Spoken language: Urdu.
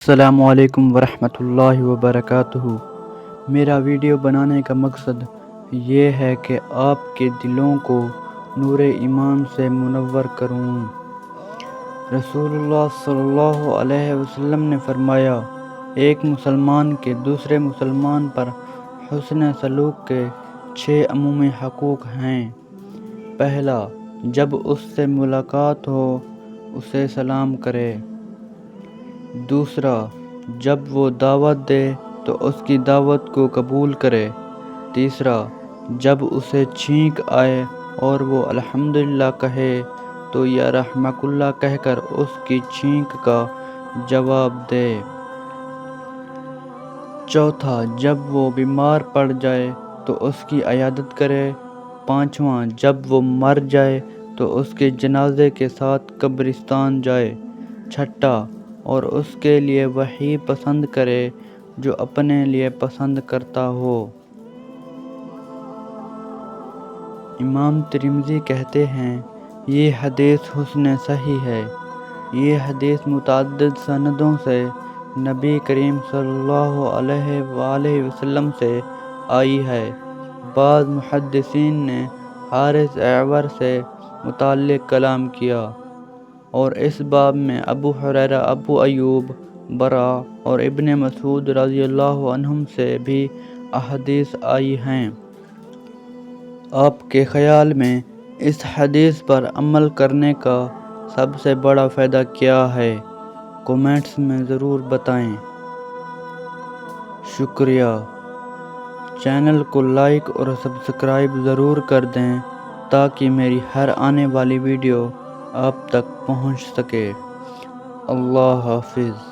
السلام علیکم ورحمۃ اللہ وبرکاتہ۔ میرا ویڈیو بنانے کا مقصد یہ ہے کہ آپ کے دلوں کو نور ایمان سے منور کروں۔ رسول اللہ صلی اللہ علیہ وسلم نے فرمایا، ایک مسلمان کے دوسرے مسلمان پر حسن سلوک کے 6 عمومی حقوق ہیں۔ پہلا، جب اس سے ملاقات ہو اسے سلام کرے۔ دوسرا، جب وہ دعوت دے تو اس کی دعوت کو قبول کرے۔ تیسرا، جب اسے چھینک آئے اور وہ الحمدللہ کہے تو یا رحمک اللہ کہہ کر اس کی چھینک کا جواب دے۔ چوتھا، جب وہ بیمار پڑ جائے تو اس کی عیادت کرے۔ پانچواں، جب وہ مر جائے تو اس کے جنازے کے ساتھ قبرستان جائے۔ چھٹا، اور اس کے لیے وہی پسند کرے جو اپنے لیے پسند کرتا ہو۔ امام ترمذی کہتے ہیں، یہ حدیث حسن صحیح ہے۔ یہ حدیث متعدد سندوں سے نبی کریم صلی اللہ علیہ وآلہ وسلم سے آئی ہے۔ بعض محدثین نے حارث اعور سے متعلق کلام کیا اور اس باب میں ابو ہریرہ، ابو ایوب، برا اور ابن مسعود رضی اللہ عنہم سے بھی احادیث آئی ہیں۔ آپ کے خیال میں اس حدیث پر عمل کرنے کا سب سے بڑا فائدہ کیا ہے؟ کمنٹس میں ضرور بتائیں۔ شکریہ۔ چینل کو لائک اور سبسکرائب ضرور کر دیں تاکہ میری ہر آنے والی ویڈیو آپ تک پہنچ سکے۔ اللہ حافظ۔